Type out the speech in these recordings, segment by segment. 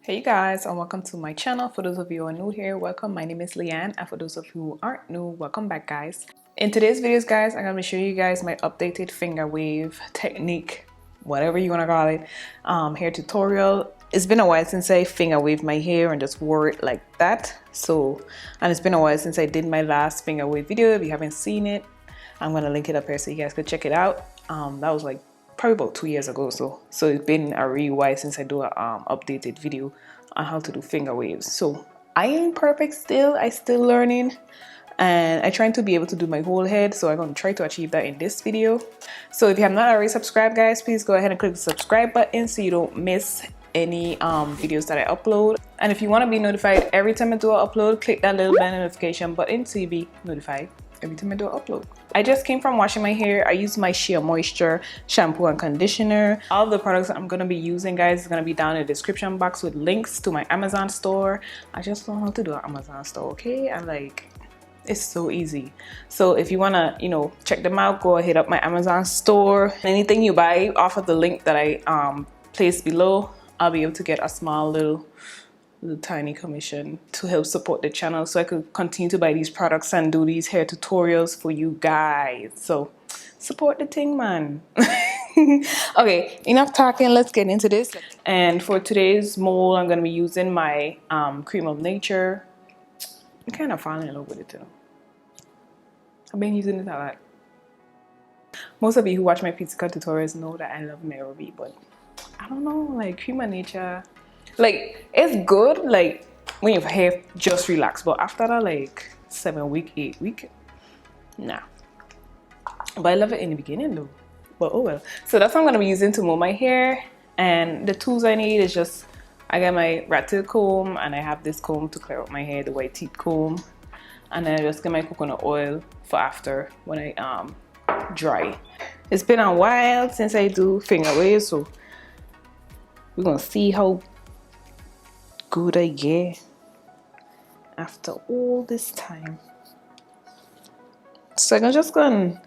Hey guys, and welcome to my channel. For those of you who are new here, welcome. My name is Leann, and for those of you who aren't new, welcome back guys. In today's videos guys, I'm going to show you guys my updated finger wave technique, whatever you want to call it, hair tutorial. It's been a while since I finger waved my hair and just wore it like that. And it's been a while since I did my last finger wave video. If you haven't seen it, I'm going to link it up here so you guys could check it out. That was like probably about 2 years ago, so it's been a really while since I do a updated video on how to do finger waves. So I ain't perfect still, I still learning, and I trying to be able to do my whole head, so I'm going to try to achieve that in this video. So if you have not already subscribed guys, please go ahead and click the subscribe button so you don't miss any videos that I upload. And if you want to be notified every time I do an upload, click that little bell notification button so you be notified every time I do an upload. I just came from washing my hair. I used my Sheer Moisture shampoo and conditioner. All of the products I'm going to be using guys is going to be down in the description box with links to my Amazon store. I just learned how to do an Amazon store, okay? And like, it's so easy. So if you want to, check them out, go hit up my Amazon store. Anything you buy off of the link that I placed below, I'll be able to get a small little tiny commission to help support the channel so I could continue to buy these products and do these hair tutorials for you guys. So support the thing, man. Okay, enough talking, let's get into this. And for today's mold, I'm going to be using my Cream of Nature. I'm kind of falling in love with it too. I've been using it a lot. Most of you who watch my pizza cut tutorials know that I love Nairobi, but I don't know, like Cream of Nature, like it's good like when your hair just relax, but after that like 7 week, 8 week, nah. But I love it in the beginning though, but oh well. So that's what I'm going to be using to mold my hair, and the tools I need is just, I got my rat tail comb, and I have this comb to clear up my hair, the white teeth comb, and then I just get my coconut oil for after when I dry. It's been a while since I do finger waves, so we're gonna see how good I get after all this time. So I'm just gonna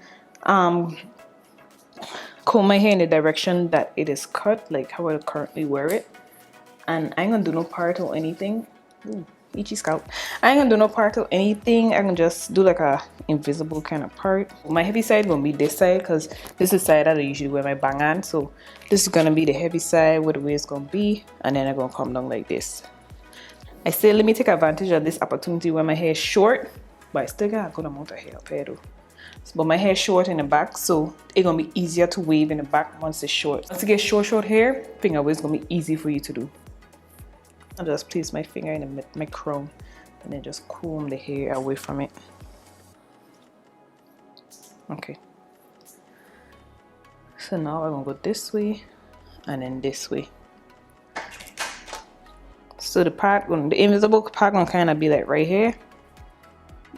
comb my hair in the direction that it is cut, like how I currently wear it. And I ain't gonna do no part or anything. Ooh, itchy scalp. I ain't gonna do no part or anything. I can just do like a invisible kind of part. My heavy side gonna be this side because this is the side that I usually wear my bang on. So this is gonna be the heavy side where the way it's gonna be, and then I'm gonna come down like this. I say let me take advantage of this opportunity when my hair is short, but I still got a good amount of hair up here though. But my hair is short in the back, so it's gonna be easier to wave in the back once it's short. Once you get short hair, finger wave is gonna be easy for you to do. I'll just place my finger in my crown and then just comb the hair away from it. Okay. So now I'm gonna go this way and then this way. So the invisible part gonna kind of be like right here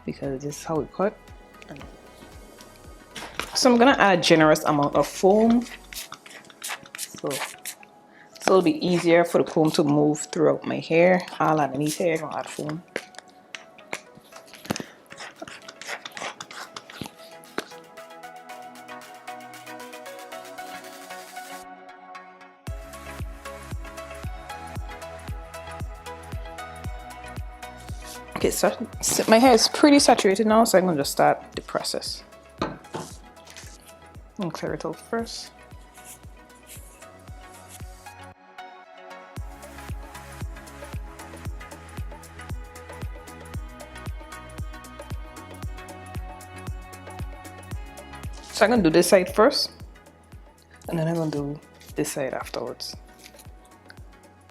because this is how it cut. So I'm gonna add a generous amount of foam. So it'll be easier for the comb to move throughout my hair. All underneath here, I'm gonna add foam. Okay, so my hair is pretty saturated now, so I'm gonna just start the process. I'm gonna clear it out first. So I'm gonna do this side first, and then I'm gonna do this side afterwards.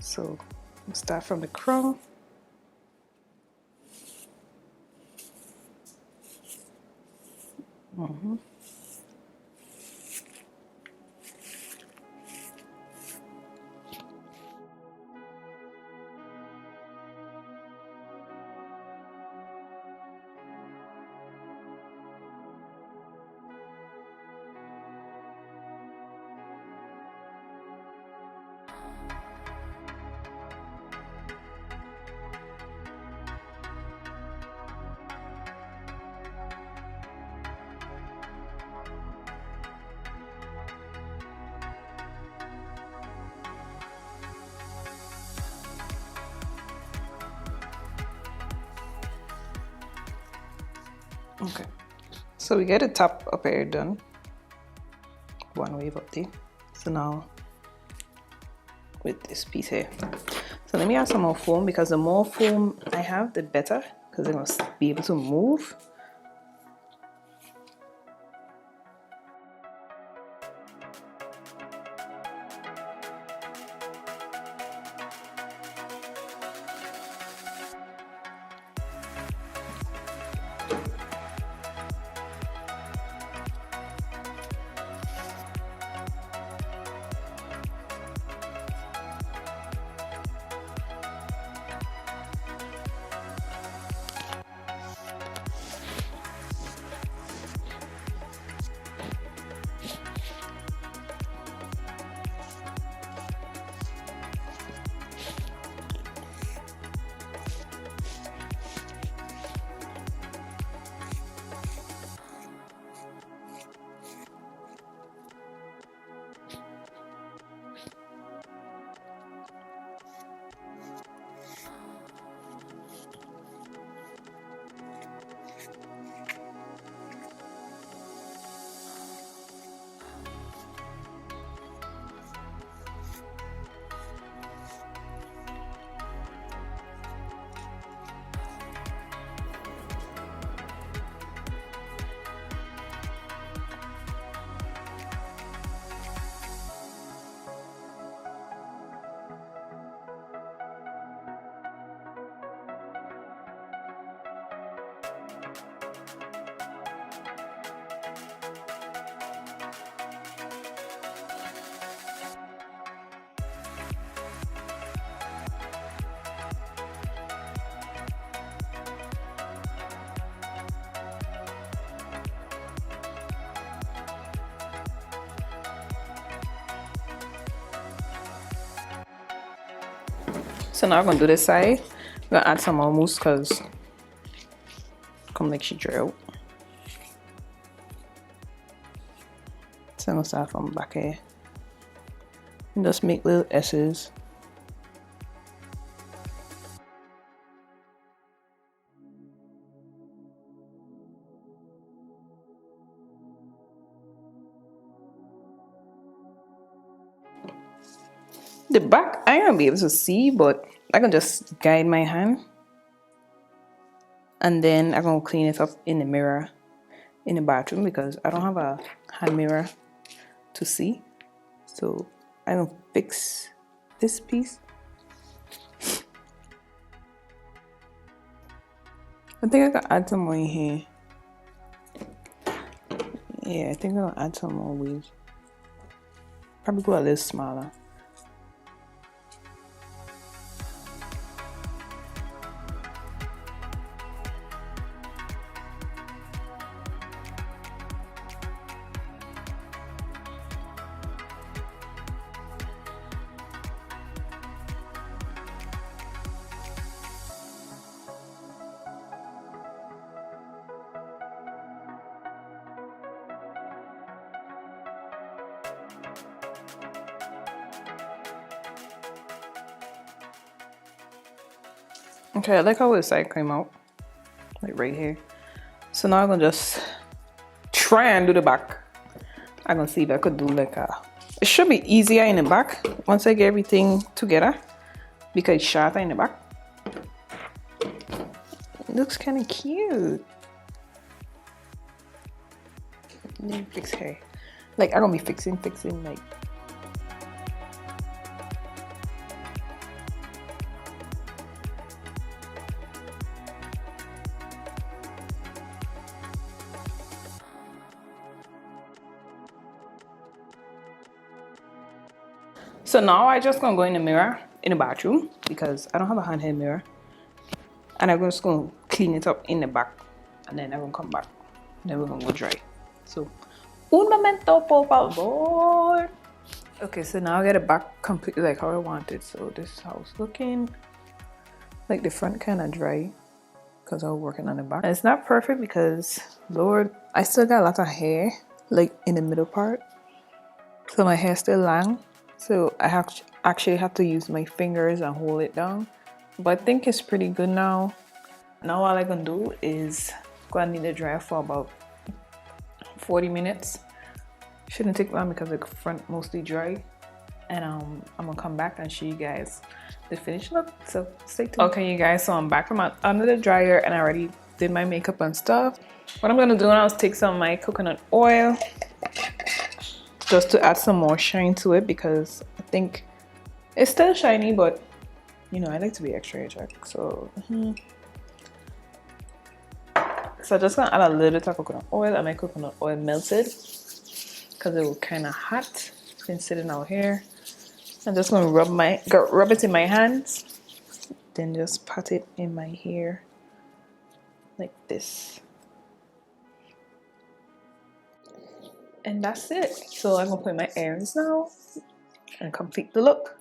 So I'll start from the crown. Okay, so we get the top up here done. One wave up there. So now with this piece here. So let me add some more foam, because the more foam I have, the better, because I'm going to be able to move. So now I'm gonna do this side. I'm gonna add some more mousse, because come like she dry out. So I'm gonna start from back here and just make little S's. The back I ain't gonna be able to see, but I can just guide my hand, and then I'm gonna clean it up in the mirror in the bathroom, because I don't have a hand mirror to see. So I'm gonna fix this piece. I think I can add some more in here. Yeah, I think I'll add some more waves. Probably go a little smaller. Okay, I like how the side came out, like right here. So now I'm gonna just try and do the back. I'm gonna see if I could do like a, it should be easier in the back once I get everything together, because it's shorter in the back. It looks kind of cute. Let me fix hair. Like I'm gonna be fixing like. So now I just gonna go in the mirror in the bathroom, because I don't have a handheld mirror, and I'm just gonna clean it up in the back, and then I'm gonna come back, and then we're gonna go dry. So, un momento por favor. Okay, so now I get it back completely like how I want it. So this is how it's looking. Like the front kind of dry, because I was working on the back. And it's not perfect because, Lord, I still got a lot of hair like in the middle part, so my hair still long. So I actually have to use my fingers and hold it down. But I think it's pretty good now. Now all I can do is gonna need to dry for about 40 minutes. Shouldn't take long because the front mostly dry. And I'm gonna come back and show you guys the finished look, so stay tuned. Okay you guys, so I'm back from under the dryer and I already did my makeup and stuff. What I'm gonna do now is take some of my coconut oil just to add some more shine to it, because I think it's still shiny, but you know, I like to be extra attractive. So so I'm just gonna add a little bit of coconut oil, and my coconut oil melted because it was kind of hot. It's been sitting out here. I'm just gonna rub it in my hands, then just pat it in my hair like this, and that's it. So I'm gonna put my earrings now and complete the look.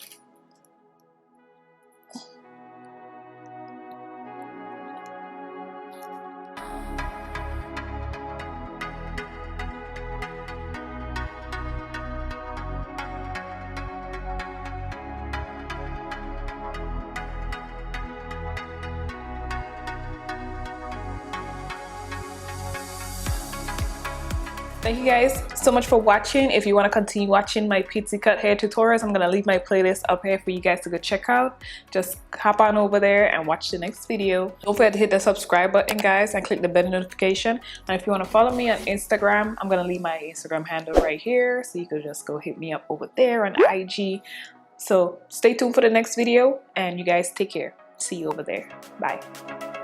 Thank you guys so much for watching. If you want to continue watching my pixie cut hair tutorials, I'm going to leave my playlist up here for you guys to go check out. Just hop on over there and watch the next video. Don't forget to hit the subscribe button guys and click the bell notification. And if you want to follow me on Instagram, I'm going to leave my Instagram handle right here, so you could just go hit me up over there on IG. So stay tuned for the next video and you guys take care. See you over there. Bye.